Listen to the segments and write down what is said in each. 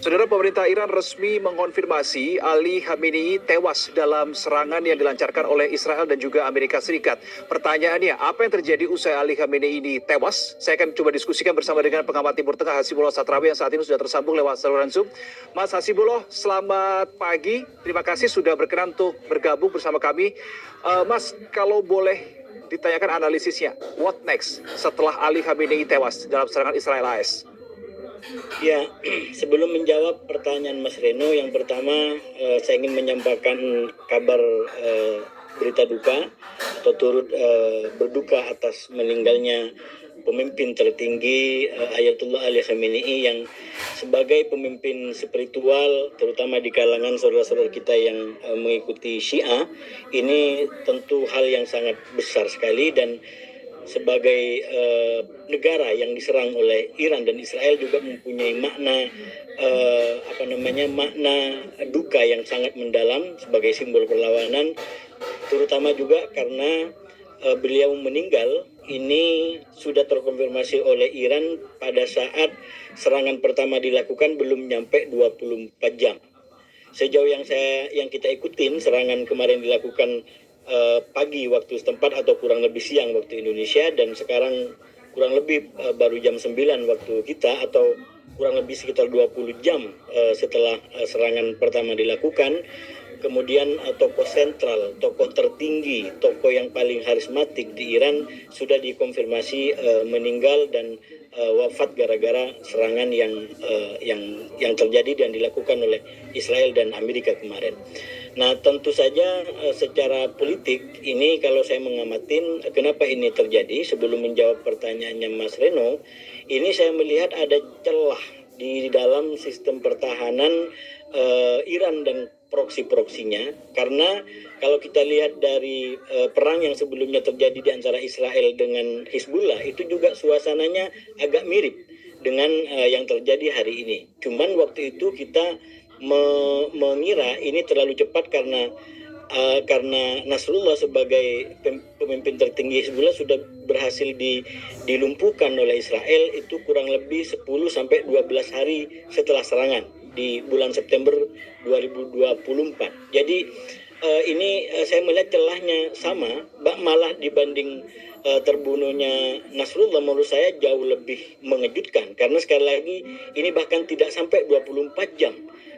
Saudara, pemerintah Iran resmi mengonfirmasi Ali Khamenei tewas dalam serangan yang dilancarkan oleh Israel dan juga Amerika Serikat. Pertanyaannya, apa yang terjadi usai Ali Khamenei ini tewas? Saya akan coba diskusikan bersama dengan pengamat Timur Tengah Hasibullah Satrawi yang saat ini sudah tersambung lewat saluran Zoom. Mas Hasibullah, selamat pagi. Terima kasih sudah berkenan untuk bergabung bersama kami. Mas, kalau boleh ditanyakan analisisnya, what next setelah Ali Khamenei tewas dalam serangan Israel AS? Ya, sebelum menjawab pertanyaan Mas Reno, yang pertama saya ingin menyampaikan kabar berita duka atau turut berduka atas meninggalnya pemimpin tertinggi Ayatullah Ali Khamenei yang sebagai pemimpin spiritual, terutama di kalangan saudara-saudara kita yang mengikuti Syiah, ini tentu hal yang sangat besar sekali. Dan sebagai negara yang diserang oleh Iran dan Israel juga mempunyai makna makna duka yang sangat mendalam sebagai simbol perlawanan, terutama juga karena beliau meninggal ini sudah terkonfirmasi oleh Iran pada saat serangan pertama dilakukan belum nyampe 24 jam. Sejauh yang kita ikutin, serangan kemarin dilakukan pagi waktu setempat atau kurang lebih siang waktu Indonesia, dan sekarang kurang lebih baru jam 9 waktu kita, atau kurang lebih sekitar 20 jam setelah serangan pertama dilakukan. Kemudian tokoh sentral, tokoh tertinggi, tokoh yang paling karismatik di Iran sudah dikonfirmasi meninggal dan wafat gara-gara serangan yang terjadi dan dilakukan oleh Israel dan Amerika kemarin. Nah, tentu saja secara politik ini kalau saya mengamatin kenapa ini terjadi, sebelum menjawab pertanyaannya Mas Reno, ini saya melihat ada celah di dalam sistem pertahanan Iran dan proksi-proksinya, karena kalau kita lihat dari perang yang sebelumnya terjadi di antara Israel dengan Hizbullah, itu juga suasananya agak mirip dengan yang terjadi hari ini. Cuman waktu itu kita mengira ini terlalu cepat karena Nasrullah sebagai pemimpin tertinggi Hizbullah sudah berhasil dilumpuhkan oleh Israel itu kurang lebih 10 sampai 12 hari setelah serangan di bulan September 2024. Jadi ini saya melihat celahnya sama, malah dibanding terbunuhnya Nasrullah menurut saya jauh lebih mengejutkan, karena sekali lagi ini bahkan tidak sampai 24 jam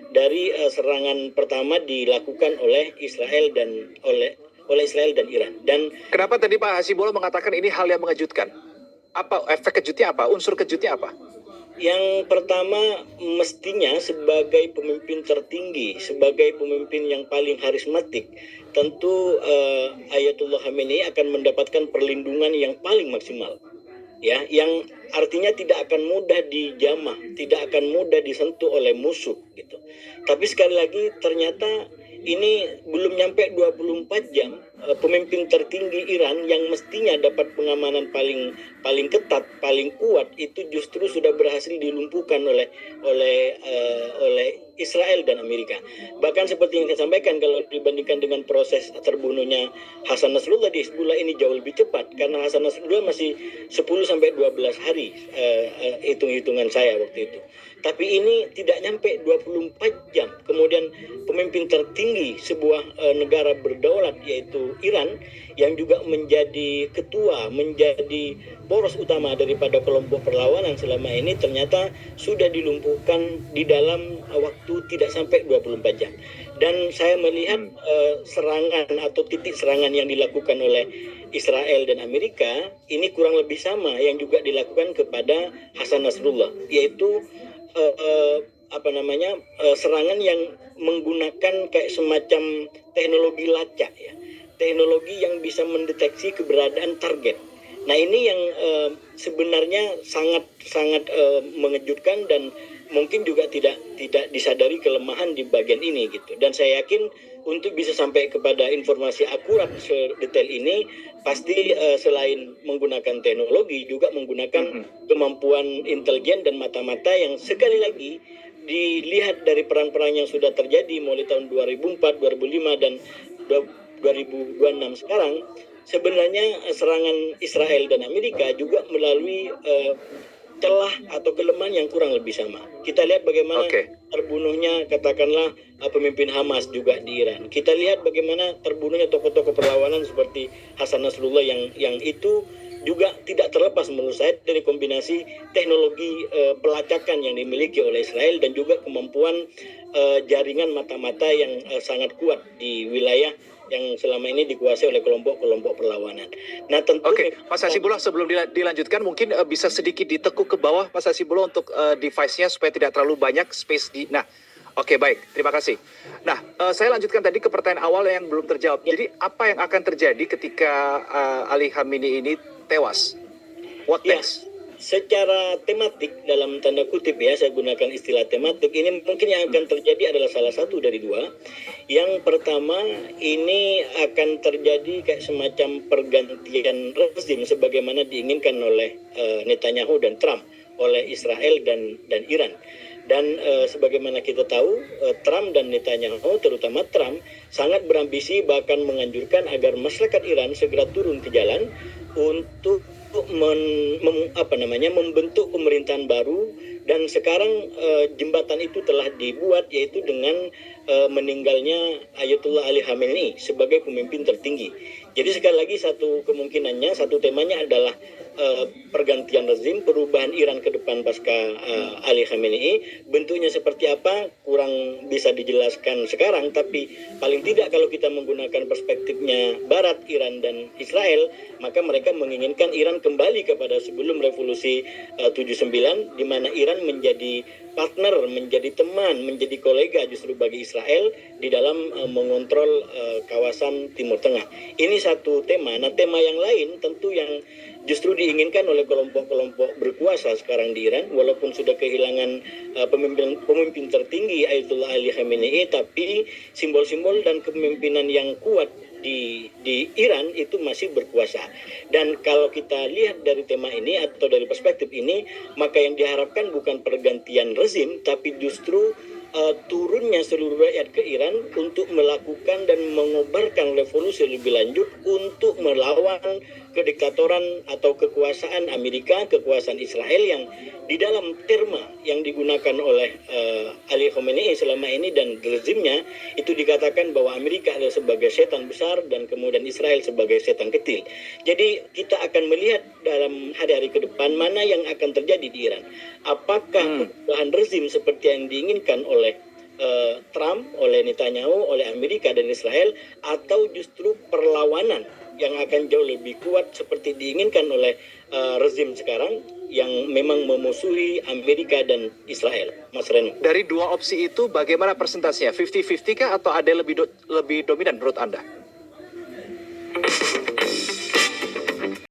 dari serangan pertama dilakukan oleh Israel dan oleh Israel dan Iran. Dan kenapa tadi Pak Hasibullah mengatakan ini hal yang mengejutkan? Apa efek kejutnya apa? Unsur kejutnya apa? Yang pertama, mestinya sebagai pemimpin tertinggi, sebagai pemimpin yang paling karismatik, tentu Ayatullah Khamenei akan mendapatkan perlindungan yang paling maksimal. Ya, yang artinya tidak akan mudah dijamah, tidak akan mudah disentuh oleh musuh gitu. Tapi sekali lagi ternyata ini belum nyampe 24 jam pemimpin tertinggi Iran yang mestinya dapat pengamanan paling ketat, paling kuat, itu justru sudah berhasil dilumpuhkan oleh Israel dan Amerika. Bahkan seperti yang saya sampaikan, kalau dibandingkan dengan proses terbunuhnya Hasan Nasrullah di Hizbullah ini jauh lebih cepat, karena Hasan Nasrullah masih 10 sampai 12 hari hitung-hitungan saya waktu itu. Tapi ini tidak nyampe 24 jam. Kemudian pemimpin tertinggi sebuah negara berdaulat yaitu Iran, yang juga menjadi ketua, menjadi poros utama daripada kelompok perlawanan selama ini, ternyata sudah dilumpuhkan di dalam waktu tidak sampai 24 jam. Dan saya melihat serangan atau titik serangan yang dilakukan oleh Israel dan Amerika ini kurang lebih sama yang juga dilakukan kepada Hasan Nasrullah, yaitu serangan yang menggunakan kayak semacam teknologi lacak ya, teknologi yang bisa mendeteksi keberadaan target. Nah, ini yang sebenarnya sangat mengejutkan dan mungkin juga tidak disadari kelemahan di bagian ini gitu. Dan saya yakin untuk bisa sampai kepada informasi akurat sedetail ini, pasti selain menggunakan teknologi juga menggunakan kemampuan intelijen dan mata-mata yang sekali lagi dilihat dari perang-perang yang sudah terjadi mulai tahun 2004, 2005 dan 2026 sekarang. Sebenarnya serangan Israel dan Amerika juga melalui celah atau kelemahan yang kurang lebih sama. Kita lihat bagaimana Oke. terbunuhnya katakanlah pemimpin Hamas juga di Iran. Kita lihat bagaimana terbunuhnya tokoh-tokoh perlawanan seperti Hasan Nasrullah yang itu juga tidak terlepas menurut saya dari kombinasi teknologi pelacakan yang dimiliki oleh Israel dan juga kemampuan jaringan mata-mata yang sangat kuat di wilayah yang selama ini dikuasai oleh kelompok-kelompok perlawanan. Nah tentu Oke, Mas Hasibullah, sebelum dilanjutkan mungkin bisa sedikit ditekuk ke bawah Mas Hasibullah untuk device-nya supaya tidak terlalu banyak space di. Nah, oke, baik, terima kasih. Nah, saya lanjutkan tadi ke pertanyaan awal yang belum terjawab. Jadi apa yang akan terjadi ketika Ali Khamenei ini tewas? What Ya, next? secara tematik dalam tanda kutip ya, saya gunakan istilah tematik, ini mungkin yang akan terjadi adalah salah satu dari dua. Yang pertama, ini akan terjadi kayak semacam pergantian rezim sebagaimana diinginkan oleh Netanyahu dan Trump, oleh Israel dan Iran. Dan sebagaimana kita tahu, Trump dan Netanyahu, terutama Trump, sangat berambisi bahkan menganjurkan agar masyarakat Iran segera turun ke jalan untuk membentuk pemerintahan baru. Dan sekarang jembatan itu telah dibuat, yaitu dengan meninggalnya Ayatollah Ali Khamenei sebagai pemimpin tertinggi. Jadi sekali lagi satu kemungkinannya, satu temanya adalah pergantian rezim, perubahan Iran ke depan pasca Ali Khamenei. Bentuknya seperti apa kurang bisa dijelaskan sekarang, tapi paling tidak kalau kita menggunakan perspektifnya Barat, Iran dan Israel, maka mereka menginginkan Iran kembali kepada sebelum revolusi 79, di mana Iran menjadi partner, menjadi teman, menjadi kolega justru bagi Israel di dalam mengontrol kawasan Timur Tengah. Ini satu tema. Nah, tema yang lain tentu yang justru diinginkan oleh kelompok-kelompok berkuasa sekarang di Iran, walaupun sudah kehilangan pemimpin tertinggi Ayatollah Ali Khamenei, tapi simbol-simbol dan kepemimpinan yang kuat di Iran itu masih berkuasa. Dan kalau kita lihat dari tema ini atau dari perspektif ini, maka yang diharapkan bukan pergantian rezim, tapi justru turunnya seluruh rakyat ke Iran untuk melakukan dan mengobarkan revolusi lebih lanjut untuk melawan kediktatoran atau kekuasaan Amerika, kekuasaan Israel yang di dalam terma yang digunakan oleh Ali Khamenei selama ini dan rezimnya itu dikatakan bahwa Amerika adalah sebagai setan besar dan kemudian Israel sebagai setan kecil. Jadi kita akan melihat dalam hari-hari ke depan mana yang akan terjadi di Iran. Apakah perubahan rezim seperti yang diinginkan oleh Trump, oleh Netanyahu, oleh Amerika dan Israel, atau justru perlawanan yang akan jauh lebih kuat seperti diinginkan oleh rezim sekarang yang memang memusuhi Amerika dan Israel, Mas Reno. Dari dua opsi itu bagaimana presentasinya? 50-50 kah atau ada yang lebih dominan menurut Anda?